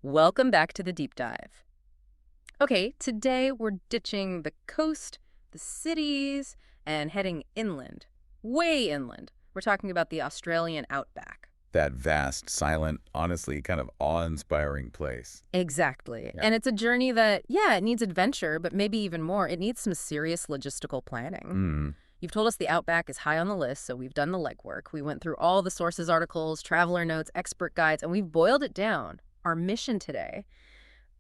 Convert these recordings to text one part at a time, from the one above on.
Welcome back to the deep dive. Okay, today we're ditching the coast, the cities, and heading inland. Way inland. We're talking about the Australian Outback. That vast, silent, honestly kind of awe-inspiring place. Exactly. Yeah. And it's a journey that, yeah, it needs adventure, but maybe even more, it needs some serious logistical planning. Mm. You've told us the Outback is high on the list, so we've done the legwork. We went through all the sources articles, traveler notes, expert guides, and we've boiled it down. Our mission today,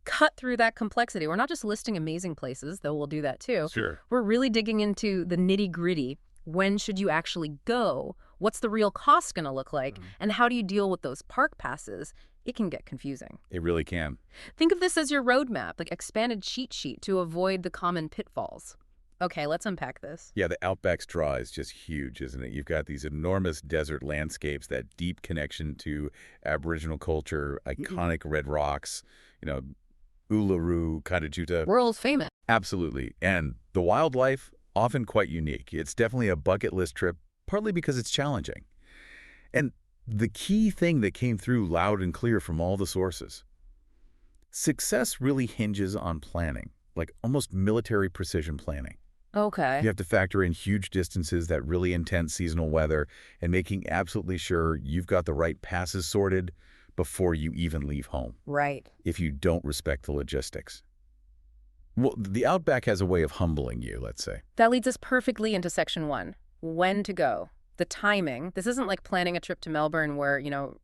cut through that complexity. We're not just listing amazing places, though we'll do that too. Sure. We're really digging into the nitty-gritty. When should you actually go? What's the real cost going to look like? And how do you deal with those park passes? It can get confusing. It really can. Think of this as your roadmap, like expanded cheat sheet to avoid the common pitfalls. Okay, let's unpack this. Yeah, the Outback's draw is just huge, isn't it? You've got these enormous desert landscapes, that deep connection to Aboriginal culture, iconic red rocks, Uluru-Kata Tjuta. World famous. Absolutely. And the wildlife, often quite unique. It's definitely a bucket list trip, partly because it's challenging. And the key thing that came through loud and clear from all the sources, success really hinges on planning, like almost military precision planning. Okay. You have to factor in huge distances, that really intense seasonal weather, and making absolutely sure you've got the right passes sorted before you even leave home. Right. If you don't respect the logistics. Well, the Outback has a way of humbling you, let's say. That leads us perfectly into section 1. When to go. The timing. This isn't like planning a trip to Melbourne where,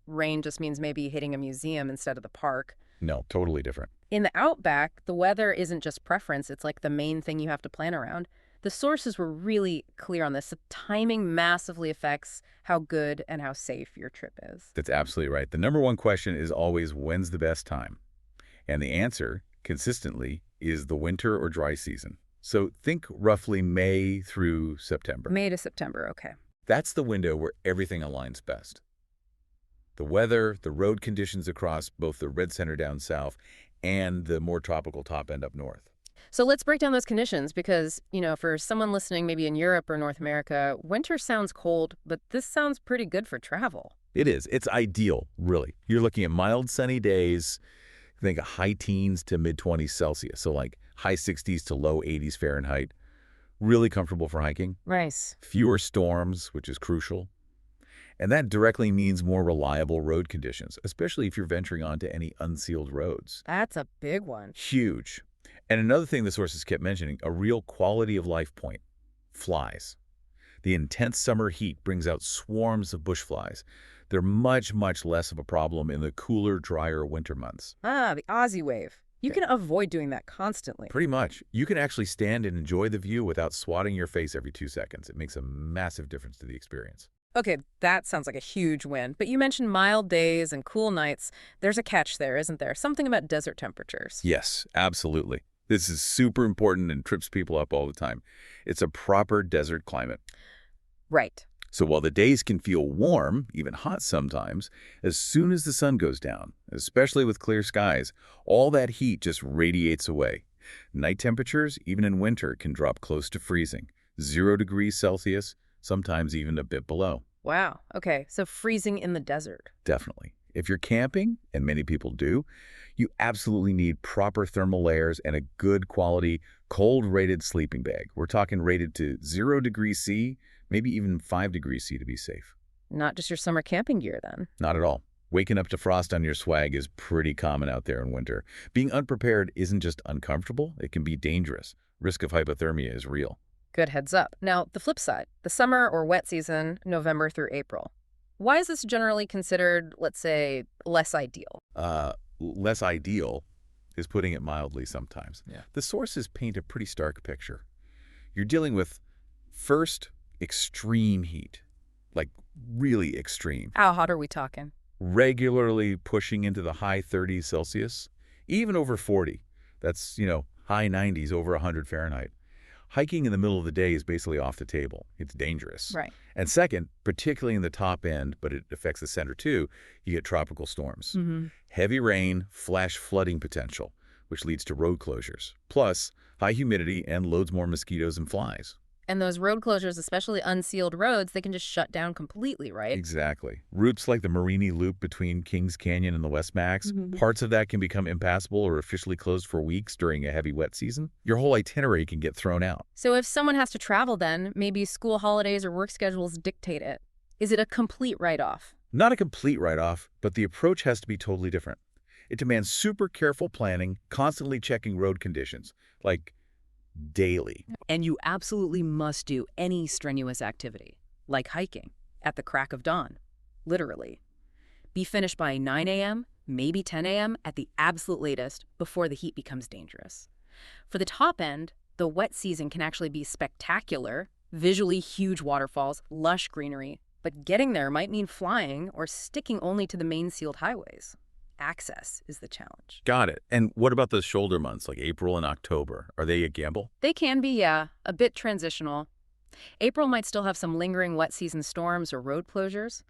rain just means maybe hitting a museum instead of the park. No, totally different. In the Outback, the weather isn't just preference. It's like the main thing you have to plan around. The sources were really clear on this. The timing massively affects how good and how safe your trip is. That's absolutely right. The number one question is always, when's the best time? And the answer, consistently, is the winter or dry season. So think roughly May through September. May to September, okay. That's the window where everything aligns best. The weather, the road conditions across both the red center down south and the more tropical top end up north. So let's break down those conditions because, for someone listening maybe in Europe or North America, winter sounds cold, but this sounds pretty good for travel. It is. It's ideal, really. You're looking at mild, sunny days, I think high teens to mid-20s Celsius, so like high 60s to low 80s Fahrenheit. Really comfortable for hiking. Nice. Fewer storms, which is crucial. And that directly means more reliable road conditions, especially if you're venturing onto any unsealed roads. That's a big one. Huge. And another thing the sources kept mentioning, a real quality of life point, flies. The intense summer heat brings out swarms of bush flies. They're much, much less of a problem in the cooler, drier winter months. Ah, the Aussie wave. You can avoid doing that constantly. Pretty much. You can actually stand and enjoy the view without swatting your face every 2 seconds. It makes a massive difference to the experience. Okay, that sounds like a huge win. But you mentioned mild days and cool nights. There's a catch there, isn't there? Something about desert temperatures. Yes, absolutely. This is super important and trips people up all the time. It's a proper desert climate. Right. So while the days can feel warm, even hot sometimes, as soon as the sun goes down, especially with clear skies, all that heat just radiates away. Night temperatures, even in winter, can drop close to freezing, 0 degrees Celsius, sometimes even a bit below. Wow. Okay, so freezing in the desert. Definitely. If you're camping, and many people do, you absolutely need proper thermal layers and a good quality cold-rated sleeping bag. We're talking rated to 0 degrees C, maybe even 5 degrees C to be safe. Not just your summer camping gear, then. Not at all. Waking up to frost on your swag is pretty common out there in winter. Being unprepared isn't just uncomfortable, it can be dangerous. Risk of hypothermia is real. Good heads up. Now, the flip side, the summer or wet season, November through April. Why is this generally considered, let's say, less ideal? Less ideal is putting it mildly sometimes. Yeah. The sources paint a pretty stark picture. You're dealing with, first, extreme heat, like really extreme. How hot are we talking? Regularly pushing into the high 30s Celsius, even over 40. That's, high 90s, over 100 Fahrenheit. Hiking in the middle of the day is basically off the table. It's dangerous. Right. And second, particularly in the top end, but it affects the center too, you get tropical storms. Heavy rain, flash flooding potential, which leads to road closures. Plus, high humidity and loads more mosquitoes and flies. And those road closures, especially unsealed roads, they can just shut down completely, right? Exactly. Routes like the Marini Loop between Kings Canyon and the West Macs, parts of that can become impassable or officially closed for weeks during a heavy wet season. Your whole itinerary can get thrown out. So if someone has to travel then, maybe school holidays or work schedules dictate it. Is it a complete write-off? Not a complete write-off, but the approach has to be totally different. It demands super careful planning, constantly checking road conditions, like daily. And you absolutely must do any strenuous activity, like hiking, at the crack of dawn, literally. Be finished by 9 a.m., maybe 10 a.m. at the absolute latest before the heat becomes dangerous. For the top end, the wet season can actually be spectacular, visually huge waterfalls, lush greenery, but getting there might mean flying or sticking only to the main sealed highways. Access is the challenge. Got it. And what about the shoulder months, like April and October? Are they a gamble? They can be, yeah, a bit transitional. April might still have some lingering wet season storms or road closures.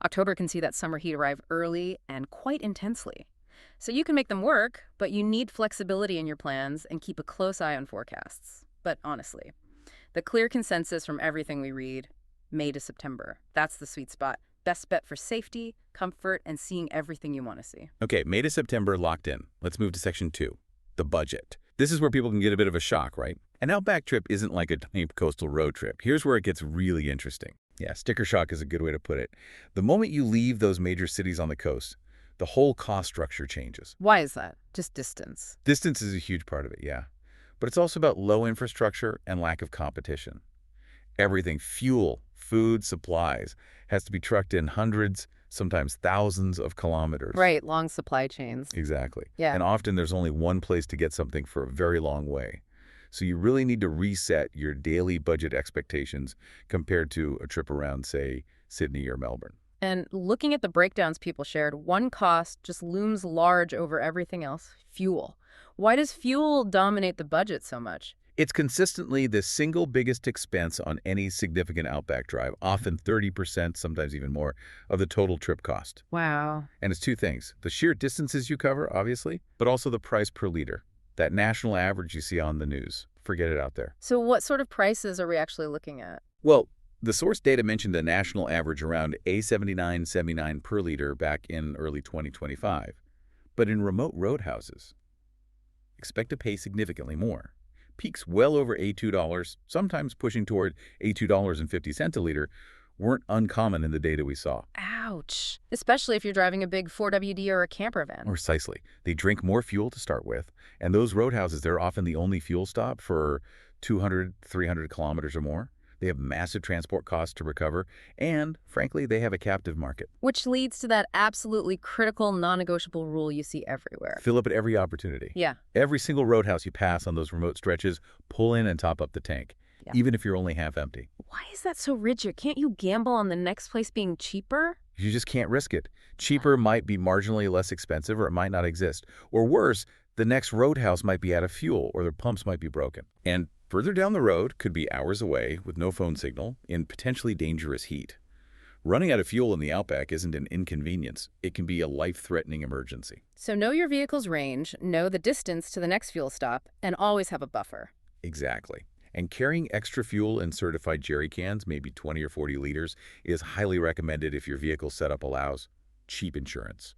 October can see that summer heat arrive early and quite intensely. So you can make them work, but you need flexibility in your plans and keep a close eye on forecasts. But honestly, the clear consensus from everything we read, May to September, that's the sweet spot. Best bet for safety, comfort, and seeing everything you want to see. Okay, May to September locked in. Let's move to section 2, the budget. This is where people can get a bit of a shock, right? An Outback trip isn't like a deep coastal road trip. Here's where it gets really interesting. Yeah, sticker shock is a good way to put it. The moment you leave those major cities on the coast, the whole cost structure changes. Why is that? Just distance. Distance is a huge part of it, yeah. But it's also about low infrastructure and lack of competition. Everything, fuel, food, supplies, has to be trucked in hundreds, sometimes thousands of kilometers. Right, long supply chains. Exactly. Yeah. And often there's only one place to get something for a very long way. So you really need to reset your daily budget expectations compared to a trip around, say, Sydney or Melbourne. And looking at the breakdowns people shared, one cost just looms large over everything else: fuel. Why does fuel dominate the budget so much? It's consistently the single biggest expense on any significant Outback drive, often 30%, sometimes even more, of the total trip cost. Wow. And it's two things: the sheer distances you cover, obviously, but also the price per liter. That national average you see on the news. Forget it out there. So what sort of prices are we actually looking at? Well, the source data mentioned a national average around A79.79 per liter back in early 2025. But in remote roadhouses, expect to pay significantly more. Peaks well over A2, sometimes pushing toward A2.50 a liter, weren't uncommon in the data we saw. Ouch. Especially if you're driving a big 4WD or a camper van. Precisely. They drink more fuel to start with, and those roadhouses, they're often the only fuel stop for 200, 300 kilometers or more. They have massive transport costs to recover, and, frankly, they have a captive market. Which leads to that absolutely critical, non-negotiable rule you see everywhere. Fill up at every opportunity. Yeah. Every single roadhouse you pass on those remote stretches, pull in and top up the tank, Yeah. even if you're only half empty. Why is that so rigid? Can't you gamble on the next place being cheaper? You just can't risk it. Cheaper might be marginally less expensive, or it might not exist. Or worse, the next roadhouse might be out of fuel, or their pumps might be broken. And further down the road could be hours away with no phone signal in potentially dangerous heat. Running out of fuel in the Outback isn't an inconvenience. It can be a life-threatening emergency. So know your vehicle's range, know the distance to the next fuel stop, and always have a buffer. Exactly. And carrying extra fuel in certified jerry cans, maybe 20 or 40 liters, is highly recommended if your vehicle setup allows. Cheap insurance.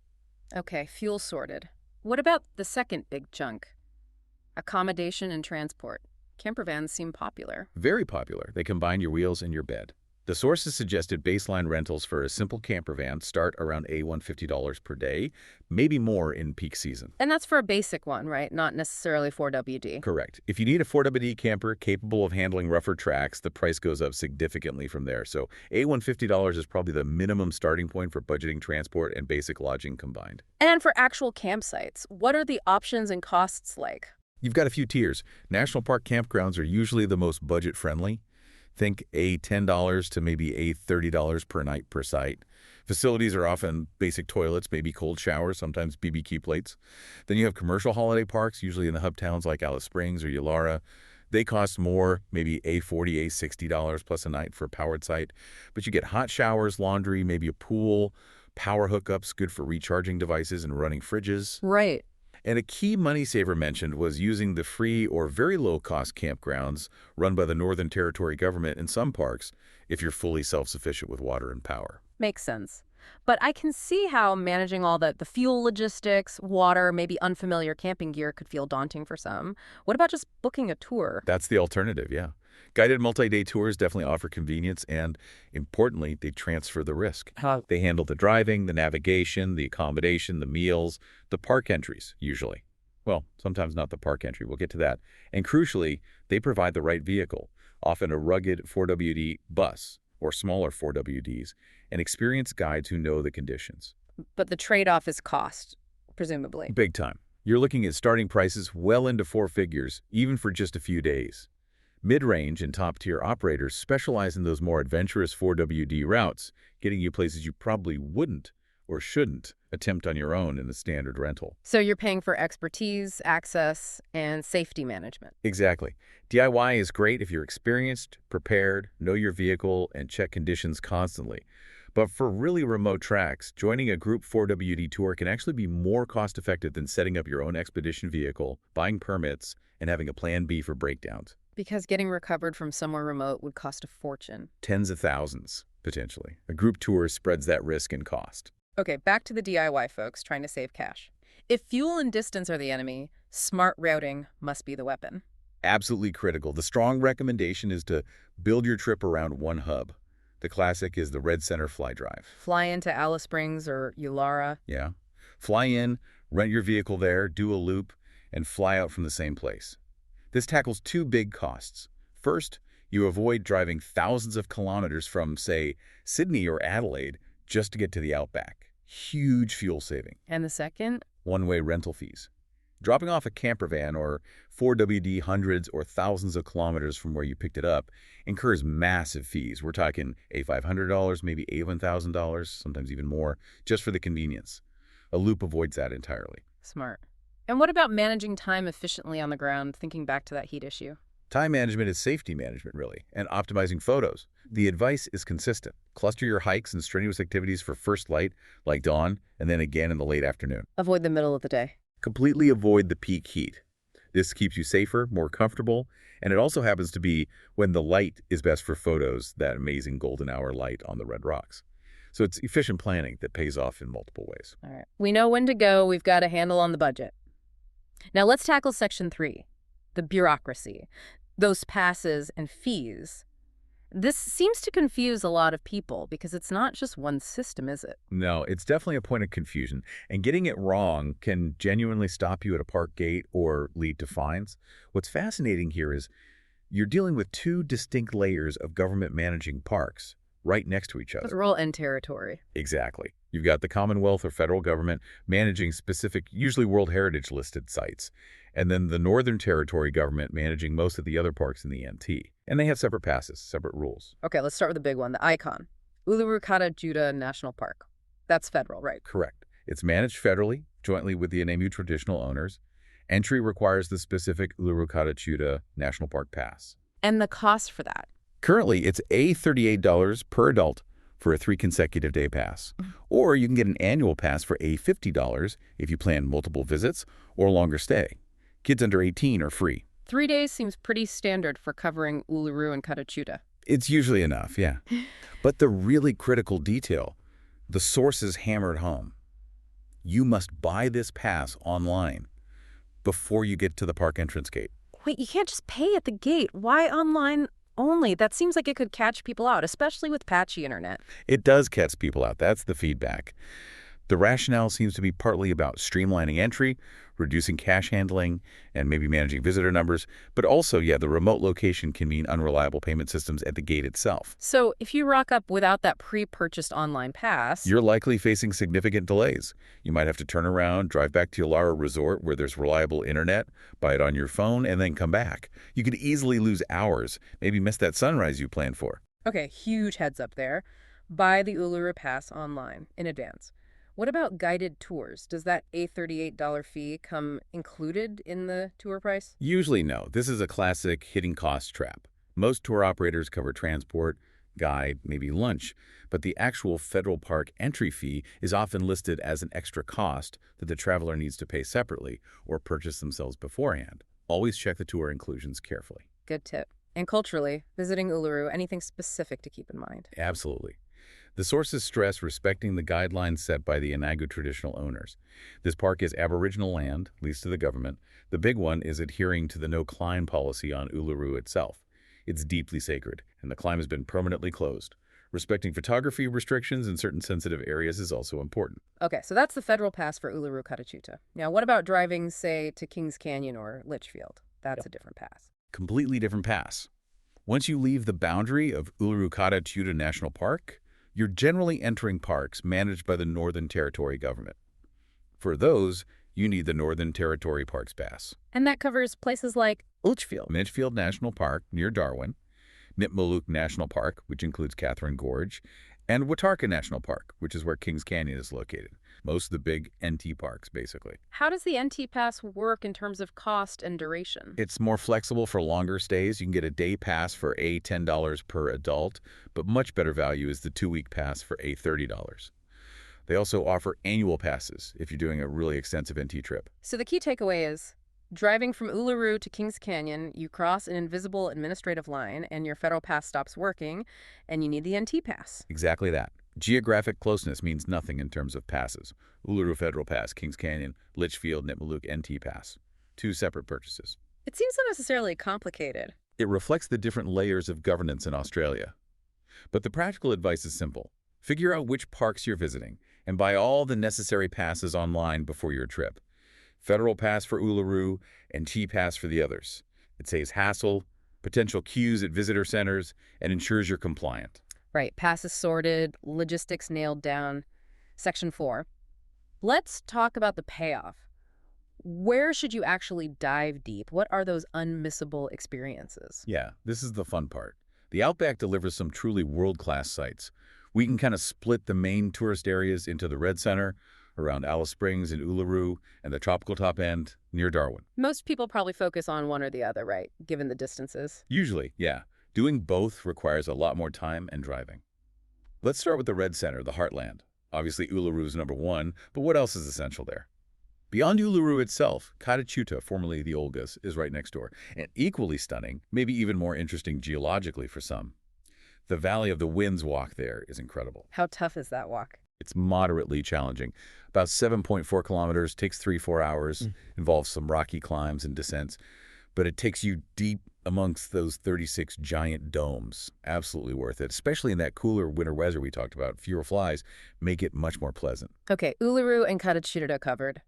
Okay, fuel sorted. What about the second big chunk? Accommodation and transport. Camper vans seem popular. Very popular. They combine your wheels and your bed. The sources suggested baseline rentals for a simple camper van start around $150 per day, maybe more in peak season. And that's for a basic one, right? Not necessarily 4WD. Correct. If you need a 4WD camper capable of handling rougher tracks, the price goes up significantly from there. So $150 is probably the minimum starting point for budgeting transport and basic lodging combined. And for actual campsites, what are the options and costs like? You've got a few tiers. National park campgrounds are usually the most budget-friendly. Think a $10 to maybe a $30 per night per site. Facilities are often basic toilets, maybe cold showers, sometimes BBQ plates. Then you have commercial holiday parks, usually in the hub towns like Alice Springs or Yulara. They cost more, maybe a $40, a $60 plus a night for a powered site. But you get hot showers, laundry, maybe a pool, power hookups, good for recharging devices and running fridges. Right. And a key money saver mentioned was using the free or very low-cost campgrounds run by the Northern Territory government in some parks if you're fully self-sufficient with water and power. Makes sense. But I can see how managing all the fuel logistics, water, maybe unfamiliar camping gear could feel daunting for some. What about just booking a tour? That's the alternative, yeah. Guided multi-day tours definitely offer convenience and, importantly, they transfer the risk. How? They handle the driving, the navigation, the accommodation, the meals, the park entries, usually. Well, sometimes not the park entry. We'll get to that. And crucially, they provide the right vehicle, often a rugged 4WD bus or smaller 4WDs, and experienced guides who know the conditions. But the trade-off is cost, presumably. Big time. You're looking at starting prices well into four figures, even for just a few days. Mid-range and top-tier operators specialize in those more adventurous 4WD routes, getting you places you probably wouldn't or shouldn't attempt on your own in the standard rental. So you're paying for expertise, access, and safety management. Exactly. DIY is great if you're experienced, prepared, know your vehicle, and check conditions constantly. But for really remote tracks, joining a group 4WD tour can actually be more cost-effective than setting up your own expedition vehicle, buying permits, and having a plan B for breakdowns. Because getting recovered from somewhere remote would cost a fortune. Tens of thousands, potentially. A group tour spreads that risk and cost. Okay, back to the DIY folks trying to save cash. If fuel and distance are the enemy, smart routing must be the weapon. Absolutely critical. The strong recommendation is to build your trip around one hub. The classic is the Red Center Fly Drive. Fly into Alice Springs or Uluru. Yeah. Fly in, rent your vehicle there, do a loop, and fly out from the same place. This tackles two big costs. First, you avoid driving thousands of kilometers from, say, Sydney or Adelaide just to get to the Outback. Huge fuel saving. And the second? One-way rental fees. Dropping off a camper van or 4WD hundreds or thousands of kilometers from where you picked it up incurs massive fees. We're talking $500, maybe $1,000, sometimes even more, just for the convenience. A loop avoids that entirely. Smart. And what about managing time efficiently on the ground, thinking back to that heat issue? Time management is safety management, really, and optimizing photos. The advice is consistent. Cluster your hikes and strenuous activities for first light, like dawn, and then again in the late afternoon. Avoid the middle of the day. Completely avoid the peak heat. This keeps you safer, more comfortable, and it also happens to be when the light is best for photos, that amazing golden hour light on the red rocks. So it's efficient planning that pays off in multiple ways. All right. We know when to go. We've got a handle on the budget. Now let's tackle Section 3, the bureaucracy, those passes and fees. This seems to confuse a lot of people because it's not just one system, is it? No, it's definitely a point of confusion, and getting it wrong can genuinely stop you at a park gate or lead to fines. What's fascinating here is you're dealing with two distinct layers of government managing parks right next to each other. Rural and territory. Exactly. You've got the Commonwealth or federal government managing specific, usually World Heritage listed sites, and then the Northern Territory government managing most of the other parks in the NT. And they have separate passes, separate rules. Okay, let's start with the big one, the icon. Uluru-Kata Tjuta National Park. That's federal, right? Correct. It's managed federally, jointly with the NAMU traditional owners. Entry requires the specific Uluru-Kata Tjuta National Park Pass. And the cost for that? Currently, it's $38 per adult for a 3 consecutive day pass. Or you can get an annual pass for $50 if you plan multiple visits or longer stay. Kids under 18 are free. 3 days seems pretty standard for covering Uluru and Kata Tjuta. It's usually enough, yeah. But the really critical detail, the sources hammered home. You must buy this pass online before you get to the park entrance gate. Wait, you can't just pay at the gate. Why online only? That seems like it could catch people out, especially with patchy internet. It does catch people out. That's the feedback. The rationale seems to be partly about streamlining entry, reducing cash handling, and maybe managing visitor numbers. But also, yeah, the remote location can mean unreliable payment systems at the gate itself. So if you rock up without that pre-purchased online pass... You're likely facing significant delays. You might have to turn around, drive back to Uluru Resort where there's reliable internet, buy it on your phone, and then come back. You could easily lose hours, maybe miss that sunrise you planned for. Okay, huge heads up there. Buy the Uluru Pass online in advance. What about guided tours? Does that $38 fee come included in the tour price? Usually no. This is a classic hidden cost trap. Most tour operators cover transport, guide, maybe lunch, but the actual federal park entry fee is often listed as an extra cost that the traveler needs to pay separately or purchase themselves beforehand. Always check the tour inclusions carefully. Good tip. And culturally, visiting Uluru, anything specific to keep in mind? Absolutely. The sources stress respecting the guidelines set by the Inagu traditional owners. This park is Aboriginal land, leased to the government. The big one is adhering to the no-climb policy on Uluru itself. It's deeply sacred, and the climb has been permanently closed. Respecting photography restrictions in certain sensitive areas is also important. Okay, so that's the federal pass for Uluru-Kata Tjuta. Now, what about driving, say, to Kings Canyon or Litchfield? That's a different pass. Completely different pass. Once you leave the boundary of Uluru-Kata Tjuta National Park, you're generally entering parks managed by the Northern Territory government. For those, you need the Northern Territory Parks Pass. And that covers places like Litchfield. Litchfield National Park near Darwin, Nipmuc National Park, which includes Catherine Gorge, and Watarka National Park, which is where Kings Canyon is located. Most of the big NT parks, basically. How does the NT pass work in terms of cost and duration? It's more flexible for longer stays. You can get a day pass for $10 per adult, but much better value is the 2-week pass for $30. They also offer annual passes if you're doing a really extensive NT trip. So the key takeaway is, driving from Uluru to Kings Canyon, you cross an invisible administrative line and your federal pass stops working, and you need the NT pass. Exactly that. Geographic closeness means nothing in terms of passes. Uluru Federal Pass, Kings Canyon, Litchfield, Nipmuc NT Pass. 2 separate purchases. It seems unnecessarily complicated. It reflects the different layers of governance in Australia. But the practical advice is simple. Figure out which parks you're visiting and buy all the necessary passes online before your trip. Federal Pass for Uluru and T-Pass for the others. It saves hassle, potential queues at visitor centers, and ensures you're compliant. Right, passes sorted, logistics nailed down. Section 4. Let's talk about the payoff. Where should you actually dive deep? What are those unmissable experiences? Yeah, this is the fun part. The Outback delivers some truly world-class sites. We can kind of split the main tourist areas into the Red Center, around Alice Springs and Uluru, and the tropical top end near Darwin. Most people probably focus on one or the other, right, given the distances? Usually, yeah. Doing both requires a lot more time and driving. Let's start with the Red Center, the heartland. Obviously, Uluru is number 1, but what else is essential there? Beyond Uluru itself, Kata Tjuta, formerly the Olgas, is right next door, and equally stunning, maybe even more interesting geologically for some. The Valley of the Winds walk there is incredible. How tough is that walk? It's moderately challenging. About 7.4 kilometers, takes 3-4 hours, involves some rocky climbs and descents, but it takes you deep amongst those 36 giant domes. Absolutely worth it, especially in that cooler winter weather we talked about. Fewer flies make it much more pleasant. Okay, Uluru and Kata Tjuta covered.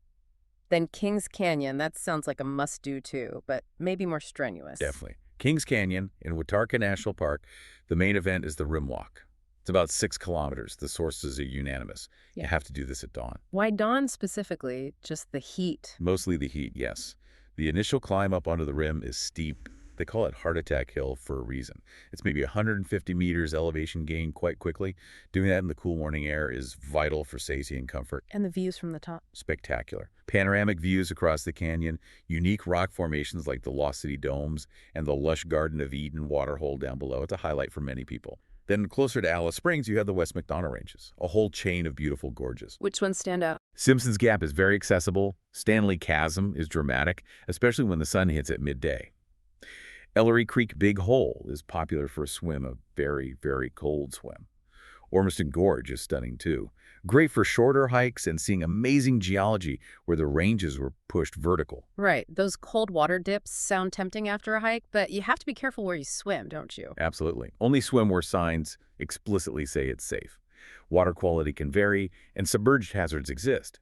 Then Kings Canyon, that sounds like a must-do too, but maybe more strenuous. Definitely. Kings Canyon in Watarka National Park, the main event is the Rim Walk. It's about 6 kilometers. The sources are unanimous. Yeah. You have to do this at dawn. Why dawn specifically? Just the heat? Mostly the heat, yes. The initial climb up onto the rim is steep. They call it Heart Attack Hill for a reason. It's maybe 150 meters elevation gain quite quickly. Doing that in the cool morning air is vital for safety and comfort. And the views from the top? Spectacular. Panoramic views across the canyon, unique rock formations like the Lost City Domes, and the lush Garden of Eden waterhole down below. It's a highlight for many people. Then closer to Alice Springs, you have the West MacDonnell Ranges, a whole chain of beautiful gorges. Which ones stand out? Simpsons Gap is very accessible. Stanley Chasm is dramatic, especially when the sun hits at midday. Ellery Creek Big Hole is popular for a swim, a very, very cold swim. Ormiston Gorge is stunning too. Great for shorter hikes and seeing amazing geology where the ranges were pushed vertical. Right. Those cold water dips sound tempting after a hike, but you have to be careful where you swim, don't you? Absolutely. Only swim where signs explicitly say it's safe. Water quality can vary, and submerged hazards exist.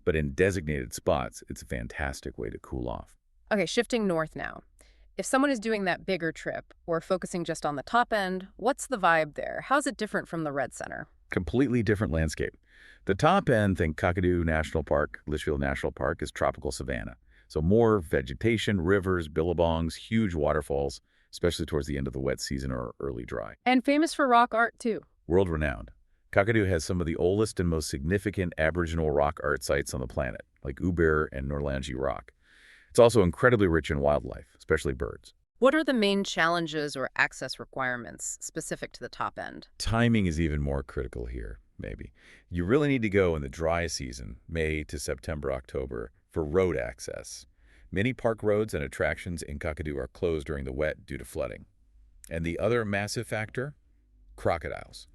But in designated spots, it's a fantastic way to cool off. Okay, shifting north now. If someone is doing that bigger trip or focusing just on the top end, what's the vibe there? How's it different from the Red Center? Completely different landscape. The top end, think Kakadu National Park, Litchfield National Park, is tropical savanna. So more vegetation, rivers, billabongs, huge waterfalls, especially towards the end of the wet season or early dry. And famous for rock art, too. World-renowned. Kakadu has some of the oldest and most significant Aboriginal rock art sites on the planet, like Ubir and Norlangi Rock. It's also incredibly rich in wildlife, especially birds. What are the main challenges or access requirements specific to the top end? Timing is even more critical here, maybe. You really need to go in the dry season, May to September, October, for road access. Many park roads and attractions in Kakadu are closed during the wet due to flooding. And the other massive factor? Crocodiles.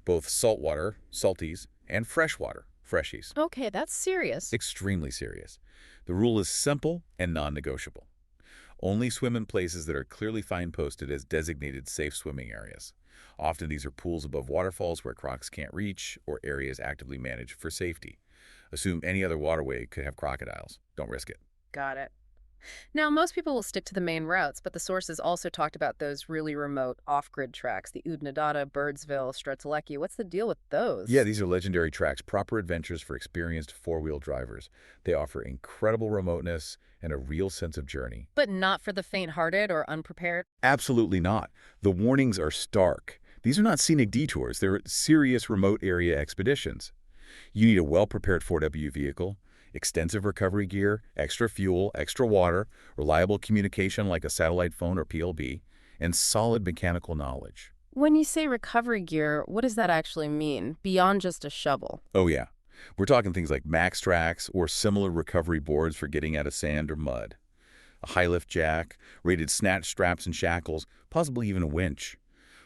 Both saltwater, salties, and freshwater, freshies. Okay, that's serious. Extremely serious. The rule is simple and non-negotiable. Only swim in places that are clearly signposted as designated safe swimming areas. Often these are pools above waterfalls where crocs can't reach or areas actively managed for safety. Assume any other waterway could have crocodiles. Don't risk it. Got it. Now, most people will stick to the main routes, but the sources also talked about those really remote off-grid tracks, the Udnadata, Birdsville, Strzelecki. What's the deal with Yeah, those? these are legendary tracks, proper adventures for experienced four-wheel drivers. They offer incredible remoteness and a real sense of journey. But not for the faint-hearted or unprepared? Absolutely not. The warnings are stark. These are not scenic detours. They're serious remote area expeditions. You need a well-prepared 4W vehicle, extensive recovery gear, extra fuel, extra water, reliable communication like a satellite phone or PLB, and solid mechanical knowledge. When you say recovery gear, what does that actually mean, beyond just a shovel? Oh yeah, we're talking things like max tracks or similar recovery boards for getting out of sand or mud, a high-lift jack, rated snatch straps and shackles, possibly even a winch.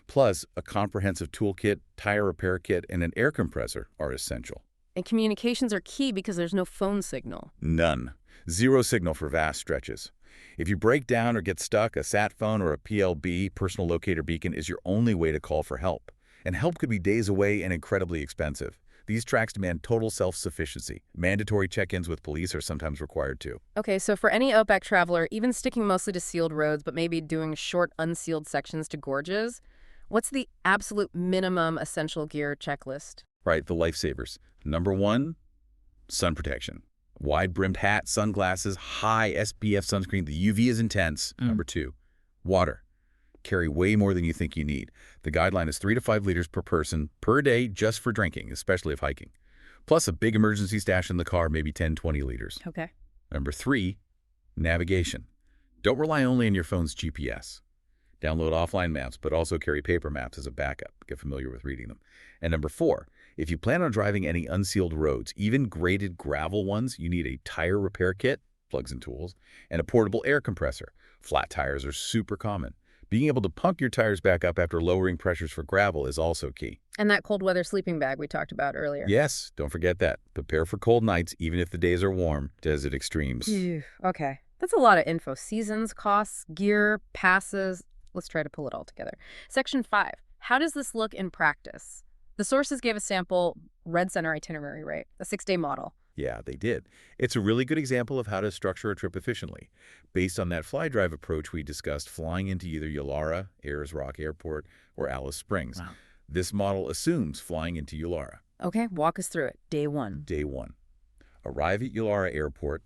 Plus, a comprehensive toolkit, tire repair kit, and an air compressor are essential. And communications are key because there's no phone signal. None. Zero signal for vast stretches. If you break down or get stuck, a sat phone or a PLB, personal locator beacon, is your only way to call for help. And help could be days away and incredibly expensive. These tracks demand total self-sufficiency. Mandatory check-ins with police are sometimes required too. Okay, so for any Outback traveler, even sticking mostly to sealed roads, but maybe doing short, unsealed sections to gorges, what's the absolute minimum essential gear checklist? Right, the lifesavers. Number one, sun protection. Wide-brimmed hat, sunglasses, high SPF sunscreen. The UV is intense. Number two, water. Carry way more than you think you need. The guideline is 3 to 5 liters per person per day just for drinking, especially if hiking. Plus a big emergency stash in the car, maybe 10-20 liters. Okay. Number three, navigation. Don't rely only on your phone's GPS. Download offline maps, but also carry paper maps as a backup. Get familiar with reading them. And number four, if you plan on driving any unsealed roads, even graded gravel ones, you need a tire repair kit, plugs and tools, and a portable air compressor. Flat tires are super common. Being able to pump your tires back up after lowering pressures for gravel is also key. And that cold weather sleeping bag we talked about earlier. Yes, don't forget that. Prepare for cold nights, even if the days are warm. Desert extremes. Phew, okay. That's a lot of info. Seasons, costs, gear, passes. Let's try to pull it all together. Section 5. How does this look in practice? The sources gave a sample red center itinerary, right? A 6-day model. Yeah, they did. It's a really good example of how to structure a trip efficiently. Based on that fly drive approach we discussed, flying into either Yulara, Ayers Rock Airport, or Alice Springs. Wow. This model assumes flying into Yulara. Okay, walk us through it. Day 1. Day 1. Arrive at Yulara Airport,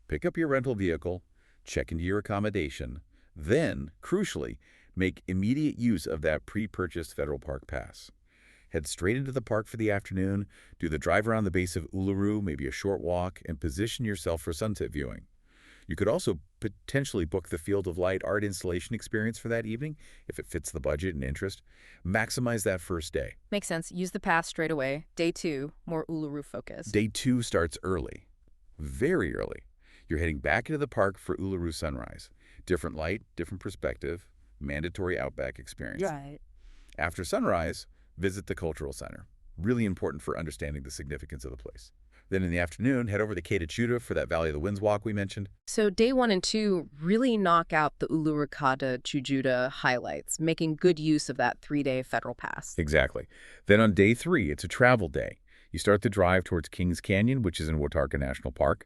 pick up your rental vehicle, check into your accommodation, then, crucially, make immediate use of that pre-purchased federal park pass. Head straight into the park for the afternoon, do the drive around the base of Uluru, maybe a short walk, and position yourself for sunset viewing. You could also potentially book the Field of Light art installation experience for that evening, if it fits the budget and interest. Maximize that first day. Makes sense. Use the pass straight away. Day 2, more Uluru focused. Day 2 starts early. Very early. You're heading back into the park for Uluru sunrise. Different light, different perspective, mandatory Outback experience. Right. After sunrise, visit the cultural center. Really important for understanding the significance of the place. Then in the afternoon, head over to Kata Tjuta for that Valley of the Winds walk we mentioned. So day 1 and 2 really knock out the Uluru-Kata Tjuta highlights, making good use of that 3-day federal pass. Exactly. Then on day 3, it's a travel day. You start the drive towards Kings Canyon, which is in Watarka National Park.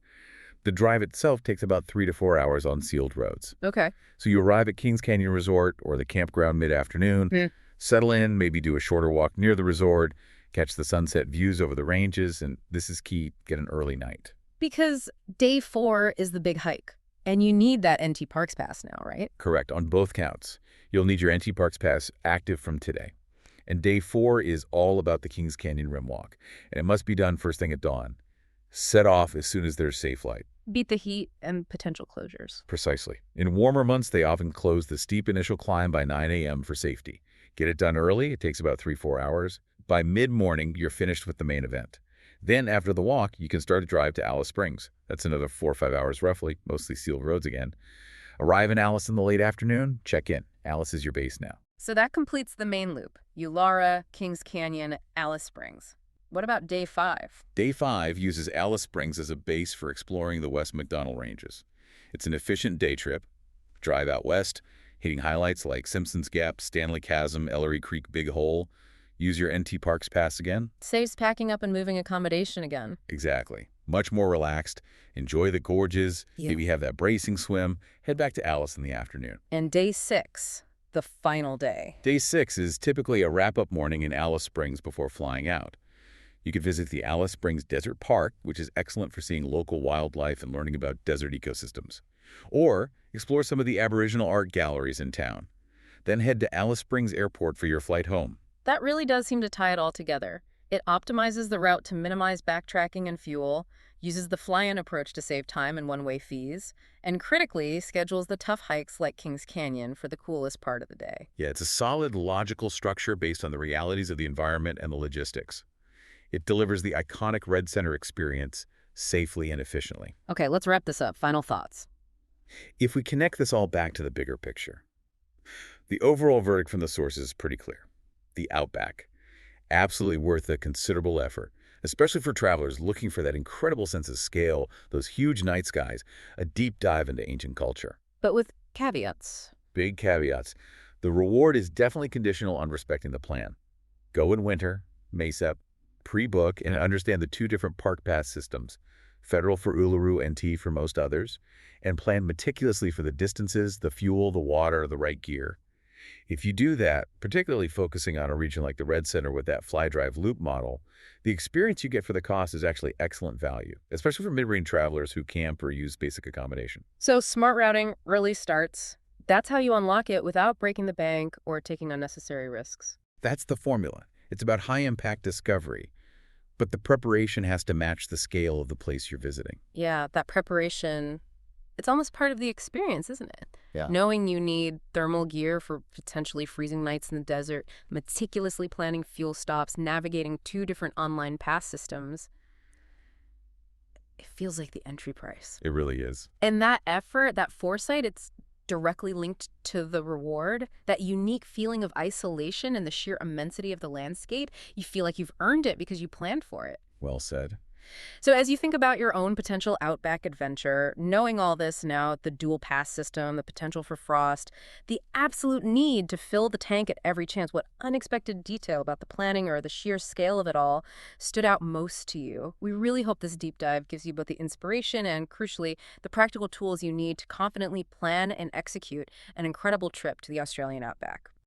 The drive itself takes about 3 to 4 hours on sealed roads. Okay. So you arrive at Kings Canyon Resort or the campground mid-afternoon, settle in, maybe do a shorter walk near the resort, catch the sunset views over the ranges, and this is key, get an early night. Because day 4 is the big hike, and you need that NT Parks pass now, right? Correct, on both counts. You'll need your NT Parks pass active from today. And day 4 is all about the Kings Canyon Rim Walk, and it must be done first thing at dawn. Set off as soon as there's safe light. Beat the heat and potential closures. Precisely. In warmer months, they often close the steep initial climb by 9 a.m. for safety. Get it done early, it takes about 3–4 hours. By mid-morning, you're finished with the main event. Then, after the walk, you can start a drive to Alice Springs. That's another 4 or 5 hours roughly, mostly sealed roads again. Arrive in Alice in the late afternoon, check in. Alice is your base now. So that completes the main loop. Ulara, Kings Canyon, Alice Springs. What about day 5? Day 5 uses Alice Springs as a base for exploring the West MacDonnell Ranges. It's an efficient day trip. Drive out west, hitting highlights like Simpsons Gap, Stanley Chasm, Ellery Creek Big Hole. Use your NT Parks pass again. Saves packing up and moving accommodation again. Exactly. Much more relaxed. Enjoy the gorges. Yeah. Maybe have that bracing swim. Head back to Alice in the afternoon. And day 6, the final day. Day 6 is typically a wrap-up morning in Alice Springs before flying out. You could visit the Alice Springs Desert Park, which is excellent for seeing local wildlife and learning about desert ecosystems. Or explore some of the Aboriginal art galleries in town. Then head to Alice Springs Airport for your flight home. That really does seem to tie it all together. It optimizes the route to minimize backtracking and fuel, uses the fly-in approach to save time and one-way fees, and critically schedules the tough hikes like Kings Canyon for the coolest part of the day. Yeah, it's a solid, logical structure based on the realities of the environment and the logistics. It delivers the iconic Red Center experience safely and efficiently. Okay, let's wrap this up. Final thoughts. If we connect this all back to the bigger picture, the overall verdict from the sources is pretty clear. The Outback. Absolutely worth a considerable effort, especially for travelers looking for that incredible sense of scale, those huge night skies, a deep dive into ancient culture. But with caveats. Big caveats. The reward is definitely conditional on respecting the plan. Go in winter, Mesa, pre-book, and understand the 2 different park pass systems, federal for Uluru and T for most others, and plan meticulously for the distances, the fuel, the water, the right gear. If you do that, particularly focusing on a region like the Red Center with that fly drive loop model, the experience you get for the cost is actually excellent value, especially for mid-range travelers who camp or use basic accommodation. So smart routing, early starts. That's how you unlock it without breaking the bank or taking unnecessary risks. That's the formula. It's about high-impact discovery, but the preparation has to match the scale of the place you're visiting. Yeah, that preparation, it's almost part of the experience, isn't it? Yeah. Knowing you need thermal gear for potentially freezing nights in the desert, meticulously planning fuel stops, navigating 2 different online pass systems. It feels like the entry price. It really is. And that effort, that foresight, it's directly linked to the reward. That unique feeling of isolation and the sheer immensity of the landscape, you feel like you've earned it because you planned for it. Well said. So as you think about your own potential Outback adventure, knowing all this now, the dual pass system, the potential for frost, the absolute need to fill the tank at every chance, what unexpected detail about the planning or the sheer scale of it all stood out most to you? We really hope this deep dive gives you both the inspiration and, crucially, the practical tools you need to confidently plan and execute an incredible trip to the Australian Outback.